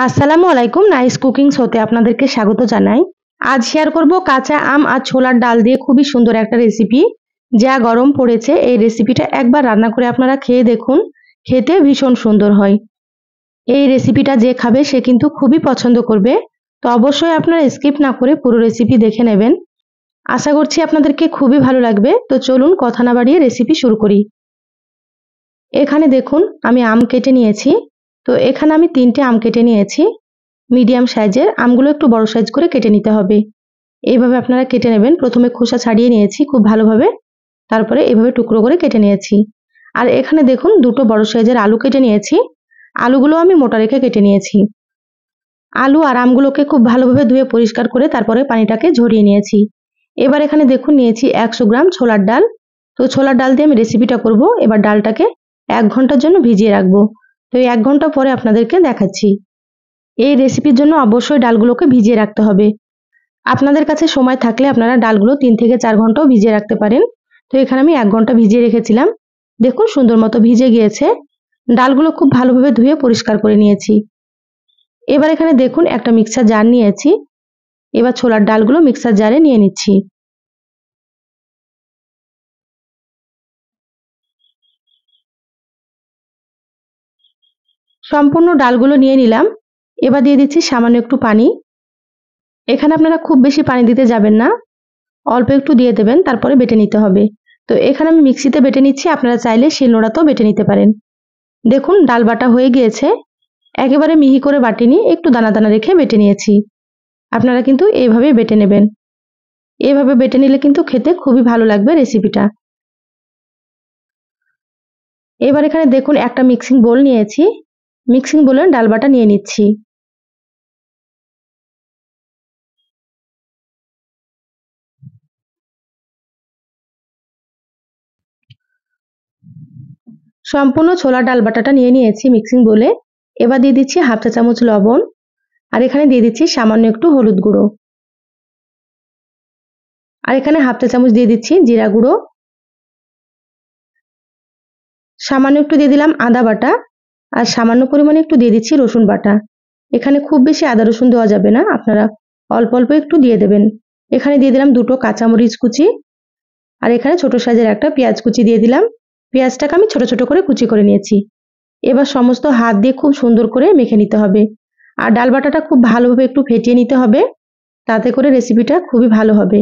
আসসালামু আলাইকুম। Nice cooking শোতে আপনাদেরকে স্বাগত জানাই। আজ শেয়ার করব কাঁচা আম আর ছোলার ডাল দিয়ে খুবই সুন্দর একটা রেসিপি। যা গরম পড়েছে, এই রেসিপিটা একবার রান্না করে আপনারা খেয়ে দেখুন, খেতে ভীষণ সুন্দর হয়। এই রেসিপিটা যে খাবে সে কিন্তু খুবই পছন্দ করবে। তো অবশ্যই আপনারা স্কিপ না করে পুরো রেসিপি দেখে নেবেন। আশা করছি আপনাদেরকে খুবই ভালো লাগবে। তো চলুন কথা না বাড়িয়ে রেসিপি শুরু করি। এখানে দেখুন আমি আম কেটে নিয়েছি। তো এখানে আমি 3টে আম কেটে নিয়েছি। মিডিয়াম সাইজের আমগুলো একটু বড় সাইজ করে কেটে নিতে হবে। এইভাবে আপনারা কেটে নেবেন। প্রথমে খোসা ছাড়িয়ে নিয়েছি খুব ভালোভাবে, তারপরে এইভাবে টুকরো করে কেটে নিয়েছি। আর এখানে দেখুন 2টো বড় সাইজের আলু কেটে নিয়েছি। আলুগুলো আমি মোটা রেখে কেটে নিয়েছি। আলু আর আমগুলোকে খুব ভালোভাবে ধুয়ে পরিষ্কার করে তারপরে পানিটাকে ঝরিয়ে নিয়েছি। এবার এখানে দেখুন নিয়েছি 100 গ্রাম ছোলার ডাল। তো ছোলার ডাল দিয়ে আমি রেসিপিটা করব। এবার ডালটাকে 1 ঘন্টার জন্য ভিজিয়ে রাখবো। তো এই 1 ঘন্টা পরে আপনাদেরকে দেখাচ্ছি। এই রেসিপির জন্য অবশ্যই ডালগুলোকে ভিজিয়ে রাখতে হবে। আপনাদের কাছে সময় থাকলে আপনারা ডালগুলো 3 থেকে 4 ঘন্টাও ভিজিয়ে রাখতে পারেন। তো এখানে আমি 1 ঘন্টা ভিজিয়ে রেখেছিলাম। দেখুন সুন্দর মতো ভিজে গিয়েছে। ডালগুলো খুব ভালোভাবে ধুয়ে পরিষ্কার করে নিয়েছি। এবার এখানে দেখুন একটা মিক্সার জার নিয়েছি। এবার ছোলার ডালগুলো মিক্সার জারে নিয়ে নিচ্ছি। সম্পূর্ণ ডালগুলো নিয়ে নিলাম। এবার দিয়ে দিচ্ছি সামান্য একটু পানি। এখানে আপনারা খুব বেশি পানি দিতে যাবেন না, অল্প একটু দিয়ে দেবেন, তারপরে বেটে নিতে হবে। তো এখানে আমি মিক্সিতে বেটে নিচ্ছি, আপনারা চাইলে শিলনোড়াতেও বেটে নিতে পারেন। দেখুন ডাল বাটা হয়ে গিয়েছে। একেবারে মিহি করে বাটিনি, একটু দানা দানা রেখে বেটে নিয়েছি। আপনারা কিন্তু এইভাবে বেটে নেবেন। এভাবে বেটে নিলে কিন্তু খেতে খুবই ভালো লাগবে রেসিপিটা। এবার এখানে দেখুন একটা মিক্সিং বোল নিয়েছি। মিক্সিং বোলে ডাল বাটা নিয়ে নিচ্ছি। সম্পূর্ণ ছোলা ডাল বাটাটা নিয়ে নিয়েছি মিক্সিং বোলে। এবার দিয়ে দিচ্ছি হাফ চা চামচ লবণ। আর এখানে দিয়ে দিচ্ছি সামান্য একটু হলুদ গুঁড়ো। আর এখানে হাফ চা চামচ দিয়ে দিচ্ছি জিরা গুঁড়ো। সামান্য একটু দিয়ে দিলাম আদা বাটা। আর সামান্য পরিমাণে একটু দিয়ে দিচ্ছি রসুন বাটা। এখানে খুব বেশি আদা রসুন দেওয়া যাবে না, আপনারা অল্প অল্প একটু দিয়ে দেবেন। এখানে দিয়ে দিলাম 2টো কাঁচামরিচ কুচি। আর এখানে ছোট সাইজের একটা পেঁয়াজ কুচি দিয়ে দিলাম। পেঁয়াজটাকে আমি ছোট ছোট করে কুচি করে নিয়েছি। এবার সমস্ত হাত দিয়ে খুব সুন্দর করে মেখে নিতে হবে। আর ডাল বাটাটা খুব ভালোভাবে একটু ফেটিয়ে নিতে হবে, তাতে করে রেসিপিটা খুবই ভালো হবে।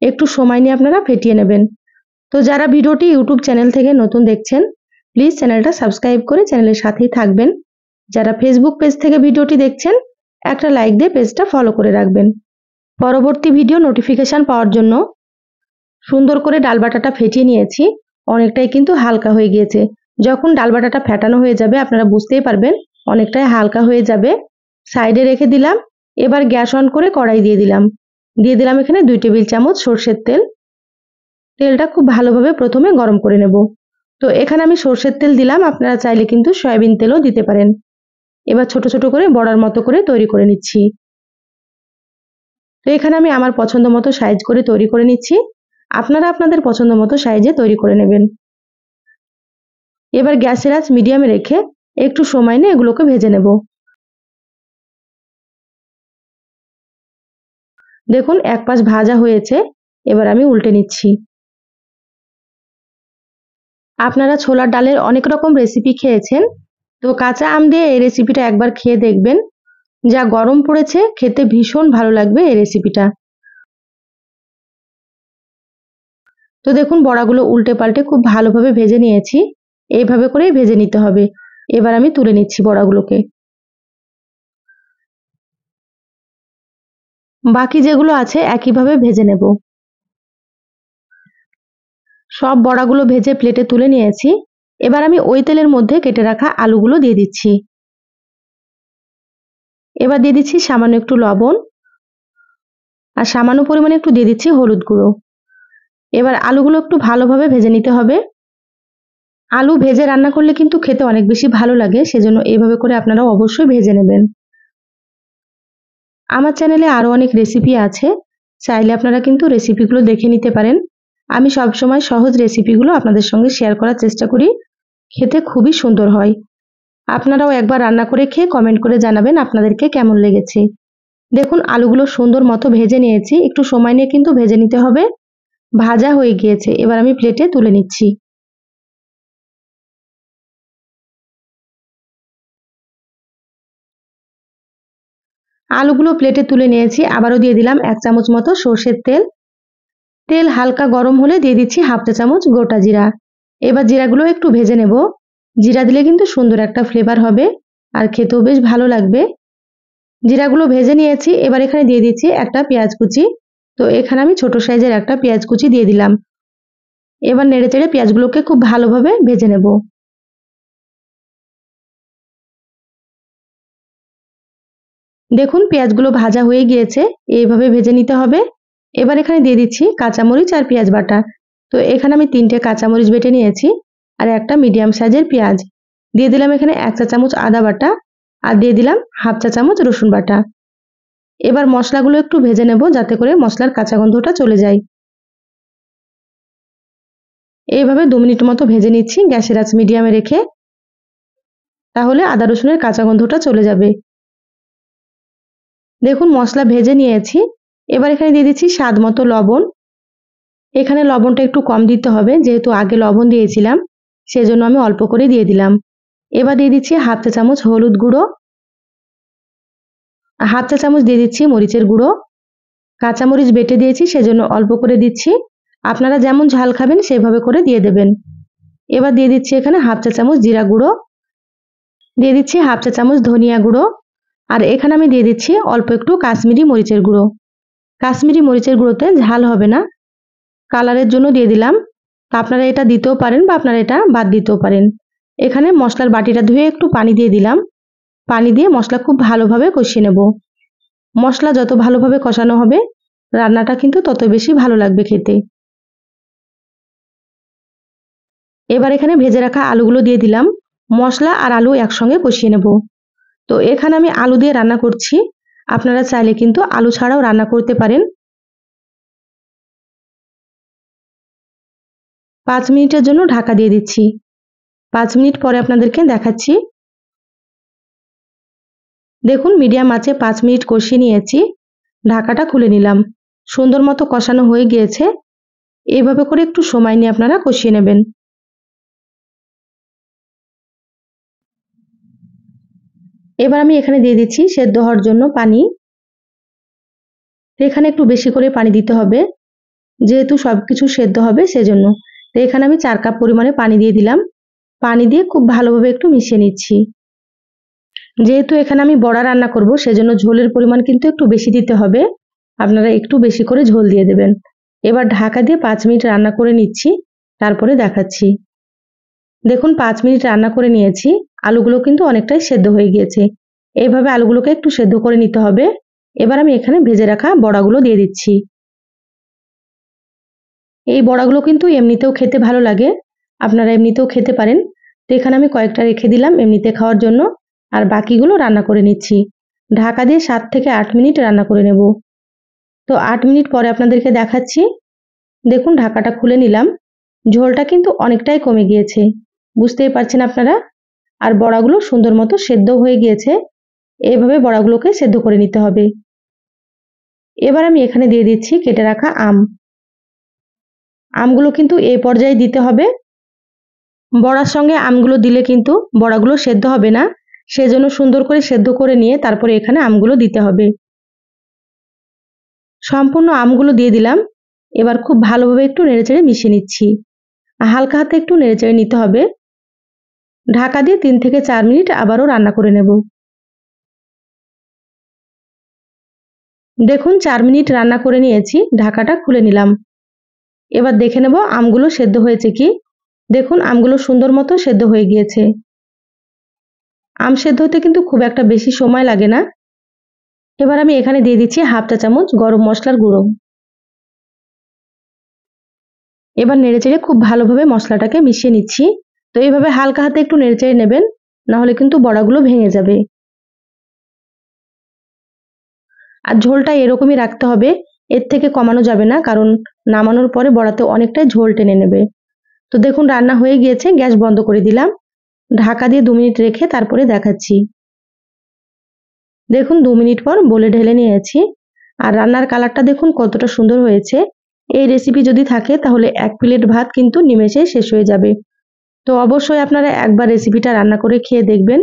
একটু সময় নিয়ে আপনারা ফেটিয়ে নেবেন। তো যারা ভিডিওটি ইউটিউব চ্যানেল থেকে নতুন দেখছেন, প্লিজ চ্যানেলটা সাবস্ক্রাইব করে চ্যানেলের সাথেই থাকবেন। যারা ফেসবুক পেজ থেকে ভিডিওটি দেখছেন, একটা লাইক দিয়ে পেজটা ফলো করে রাখবেন। পরবর্তী ভিডিও নোটিফিকেশন পাওয়ার জন্য সুন্দর করে ডাল বাটাটা ফেটিয়ে নিয়েছি। অনেকটাই কিন্তু হালকা হয়ে গিয়েছে। যখন ডাল বাটাটা ফেটানো হয়ে যাবে আপনারা বুঝতেই পারবেন অনেকটাই হালকা হয়ে যাবে। সাইডে রেখে দিলাম। এবার গ্যাস অন করে কড়াই দিয়ে দিলাম। দিয়ে দিলাম এখানে 2 টেবিল চামচ সরষের তেল। তেলটা খুব ভালোভাবে প্রথমে গরম করে নেব। তো এখানে আমি সরষের তেল দিলাম, আপনারা চাইলে কিন্তু সয়াবিন তেলও দিতে পারেন। এবার ছোট ছোট করে বড়ার মতো করে তৈরি করে নিচ্ছি। তো এখানে আমি আমার পছন্দ মতো সাইজ করে তৈরি করে নিচ্ছি। আপনারা আপনাদের পছন্দ মতো সাইজে তৈরি করে নেবেন। এবার গ্যাসের আঁচ মিডিয়ামে রেখে একটু সময় নিয়ে এগুলোকে ভেজে নেব। দেখুন এক পাশ ভাজা হয়েছে। এবার আমি উল্টে নিচ্ছি। আপনারা ছোলার ডালের অনেক রকম রেসিপি খেয়েছেন, তো কাঁচা আম দিয়ে এই রেসিপিটা একবার খেয়ে দেখবেন। যা গরম পড়েছে, খেতে ভীষণ ভালো লাগবে এই রেসিপিটা। তো দেখুন বড়াগুলো উল্টে পাল্টে খুব ভালোভাবে ভেজে নিয়েছি। এইভাবে করেই ভেজে নিতে হবে। এবার আমি তুলে নিচ্ছি বড়াগুলোকে। বাকি যেগুলো আছে একইভাবে ভেজে নেব। সব বড়াগুলো ভেজে প্লেটে তুলে নিয়েছি। এবার আমি ওই তেলের মধ্যে কেটে রাখা আলুগুলো দিয়ে দিচ্ছি। এবার দিয়ে দিচ্ছি সামান্য একটু লবণ। আর সামান্য পরিমাণে একটু দিয়ে দিচ্ছি হলুদ গুঁড়ো। এবার আলুগুলো একটু ভালোভাবে ভেজে নিতে হবে। আলু ভেজে রান্না করলে কিন্তু খেতে অনেক বেশি ভালো লাগে, সেজন্য এইভাবে করে আপনারাও অবশ্যই ভেজে নেবেন। আমার চ্যানেলে আরো অনেক রেসিপি আছে, চাইলে আপনারা কিন্তু রেসিপিগুলো দেখে নিতে পারেন। আমি সবসময় সহজ রেসিপিগুলো আপনাদের সঙ্গে শেয়ার করার চেষ্টা করি। খেতে খুবই সুন্দর হয়। আপনারাও একবার রান্না করে খেয়ে কমেন্ট করে জানাবেন আপনাদেরকে কেমন লেগেছে। দেখুন আলুগুলো সুন্দর মতো ভেজে নিয়েছি, একটু সময় নিয়ে কিন্তু ভেজে নিতে হবে। ভাজা হয়ে গিয়েছে, এবার আমি প্লেটে তুলে নিচ্ছি। আলুগুলো প্লেটে তুলে নিয়েছি, আবারও দিয়ে দিলাম 1 চামচ মতো সর্ষের তেল। তেল হালকা গরম হলে দিয়ে দিচ্ছি হাফ চা চামচ গোটা জিরা। এবার জিরাগুলো একটু ভেজে নেব। জিরা দিলে কিন্তু সুন্দর একটা ফ্লেভার হবে আর খেতেও বেশ ভালো লাগবে। জিরাগুলো ভেজে নিয়েছি, এবার এখানে দিয়ে দিচ্ছি একটা পেঁয়াজ কুচি। তো এখানে আমি ছোট সাইজের একটা পেঁয়াজ কুচি দিয়ে দিলাম। এবার নেড়েচেড়ে পেঁয়াজগুলোকে খুব ভালোভাবে ভেজে নেব। দেখুন পেঁয়াজগুলো ভাজা হয়ে গিয়েছে, এইভাবে ভেজে নিতে হবে। এবার এখানে দিয়ে দিচ্ছি কাঁচামরিচ আর পেঁয়াজ বাটা। তো এখানে আমি 3টে কাঁচামরিচ বেটে নিয়েছি আর একটা মিডিয়াম সাইজের পেঁয়াজ। দিয়ে দিলাম এখানে 1 চা চামচ আদা বাটা আর দিয়ে দিলাম হাফ চা চামচ রসুন বাটা। এবার মশলাগুলো একটু ভেজে নেব যাতে করে মশলার কাঁচা গন্ধটা চলে যায়। এইভাবে 2 মিনিট মতো ভেজে নিচ্ছি গ্যাসের আঁচ মিডিয়ামে রেখে, তাহলে আদা রসুনের কাঁচা গন্ধটা চলে যাবে। দেখুন মশলা ভেজে নিয়েছি, এবার এখানে দিয়ে দিচ্ছি স্বাদ মতো লবণ। এখানে লবণটা একটু কম দিতে হবে, যেহেতু আগে লবণ দিয়েছিলাম সেজন্য আমি অল্প করে দিয়ে দিলাম। এবার দিয়ে দিচ্ছি হাফ চা চামচ হলুদ গুঁড়ো, হাফ চা চামচ দিয়ে দিচ্ছি মরিচের গুঁড়ো। কাঁচামরিচ বেটে দিয়েছি সেজন্য অল্প করে দিচ্ছি, আপনারা যেমন ঝাল খাবেন সেভাবে করে দিয়ে দেবেন। এবার দিয়ে দিচ্ছি এখানে হাফ চা চামচ জিরা গুঁড়ো, দিয়ে দিচ্ছি হাফ চা চামচ ধনিয়া গুঁড়ো আর এখানে আমি দিয়ে দিচ্ছি অল্প একটু কাশ্মীরি মরিচের গুঁড়ো। কাশ্মীরি মরিচের গুঁড়োতে ঝাল হবে না, কালারের জন্য দিয়ে দিলাম। তা আপনারা এটা দিতেও পারেন বা আপনারা এটা বাদ দিতেও পারেন। এখানে মশলার বাটিটা ধুয়ে একটু পানি দিয়ে দিলাম। পানি দিয়ে মশলা খুব ভালোভাবে কষিয়ে নেব। মশলা যত ভালোভাবে কষানো হবে রান্নাটা কিন্তু তত বেশি ভালো লাগবে খেতে। এবার এখানে ভেজে রাখা আলুগুলো দিয়ে দিলাম। মশলা আর আলু একসঙ্গে কষিয়ে নেব। তো এখানে আমি আলু দিয়ে রান্না করছি, আপনারা চাইলে কিন্তু আলু ছাড়াও রান্না করতে পারেন। 5 মিনিটের জন্য ঢাকা দিয়ে দিচ্ছি। 5 মিনিট পরে আপনাদেরকে দেখাচ্ছি। দেখুন মিডিয়াম আঁচে 5 মিনিট কষিয়ে নিয়েছি, ঢাকাটা খুলে নিলাম। সুন্দর মতো কষানো হয়ে গিয়েছে, এইভাবে করে একটু সময় নিয়ে আপনারা কষিয়ে নেবেন। এবার আমি এখানে দিয়ে দিচ্ছি সেদ্ধ হওয়ার জন্য পানি। তো এখানে একটু বেশি করে পানি দিতে হবে, যেহেতু সবকিছু সেদ্ধ হবে সেজন্য। তো এখানে আমি 4 কাপ পরিমাণে পানি দিয়ে দিলাম। পানি দিয়ে খুব ভালোভাবে একটু মিশিয়ে নিচ্ছি। যেহেতু এখানে আমি বড়া রান্না করব সেজন্য ঝোলের পরিমাণ কিন্তু একটু বেশি দিতে হবে, আপনারা একটু বেশি করে ঝোল দিয়ে দেবেন। এবার ঢাকা দিয়ে 5 মিনিট রান্না করে নিচ্ছি, তারপরে দেখাচ্ছি। দেখুন 5 মিনিট রান্না করে নিয়েছি, আলুগুলো কিন্তু অনেকটাই সেদ্ধ হয়ে গিয়েছে। এইভাবে আলুগুলোকে একটু সেদ্ধ করে নিতে হবে। এবার আমি এখানে ভেজে রাখা বড়াগুলো দিয়ে দিচ্ছি। এই বড়াগুলো কিন্তু এমনিতেও খেতে ভালো লাগে, আপনারা এমনিতেও খেতে পারেন। তো এখানে আমি কয়েকটা রেখে দিলাম এমনিতে খাওয়ার জন্য, আর বাকিগুলো রান্না করে নিচ্ছি। ঢাকা দিয়ে 7 থেকে 8 মিনিট রান্না করে নেব। তো 8 মিনিট পরে আপনাদেরকে দেখাচ্ছি। দেখুন ঢাকাটা খুলে নিলাম, ঝোলটা কিন্তু অনেকটাই কমে গিয়েছে, বুঝতেই পারছেন আপনারা। আর বড়াগুলো সুন্দর মতো সেদ্ধ হয়ে গিয়েছে, এইভাবে বড়াগুলোকে সেদ্ধ করে নিতে হবে। এবার আমি এখানে দিয়ে দিচ্ছি কেটে রাখা আম। আমগুলো কিন্তু এই পর্যায়ে দিতে হবে। বড়ার সঙ্গে আমগুলো দিলে কিন্তু বড়াগুলো সেদ্ধ হবে না, সেজন্য সুন্দর করে সেদ্ধ করে নিয়ে তারপরে এখানে আমগুলো দিতে হবে। সম্পূর্ণ আমগুলো দিয়ে দিলাম। এবার খুব ভালোভাবে একটু নেড়েচেড়ে মিশিয়ে নিচ্ছি। হালকা হাতে একটু নেড়েচেড়ে নিতে হবে। ঢাকা দিয়ে 3 থেকে 4 মিনিট আবারও রান্না করে নেব। দেখুন 4 মিনিট রান্না করে নিয়েছি, ঢাকাটা খুলে নিলাম। এবার দেখে নেব আমগুলো সেদ্ধ হয়েছে কি। দেখুন আমগুলো সুন্দর মতো সেদ্ধ হয়ে গিয়েছে। আম সেদ্ধ হতে কিন্তু খুব একটা বেশি সময় লাগে না। এবার আমি এখানে দিয়ে দিচ্ছি হাফ চা চামচ গরম মশলার গুঁড়ো। এবার নেড়েচেড়ে খুব ভালোভাবে মশলাটাকে মিশিয়ে নিচ্ছি। তো এইভাবে হালকা হাতে একটু নেড়েচেড়ে নেবেন, না হলে কিন্তু বড়াগুলো ভেঙে যাবে। আর ঝোলটা এরকমই রাখতে হবে, এর থেকে কমানো যাবে না, কারণ নামানোর পরে বড়াতে অনেকটাই ঝোল টেনে নেবে। তো দেখুন রান্না হয়ে গিয়েছে, গ্যাস বন্ধ করে দিলাম। ঢাকা দিয়ে 2 মিনিট রেখে তারপরে দেখাচ্ছি। দেখুন 2 মিনিট পর বলে ঢেলে নিয়েছি। আর রান্নার কালারটা দেখুন কতটা সুন্দর হয়েছে। এই রেসিপি যদি থাকে তাহলে 1 প্লেট ভাত কিন্তু নিমেষেই শেষ হয়ে যাবে। তো অবশ্যই আপনারা একবার রেসিপিটা রান্না করে খেয়ে দেখবেন।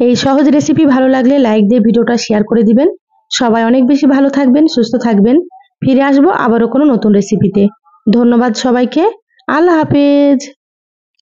এই সহজ রেসিপি ভালো লাগলে লাইক দিয়ে ভিডিওটা শেয়ার করে দিবেন। সবাই অনেক বেশি ভালো থাকবেন, সুস্থ থাকবেন। ফিরে আসবো আবারও কোনো নতুন রেসিপিতে। ধন্যবাদ সবাইকে। আল্লাহ হাফেজ।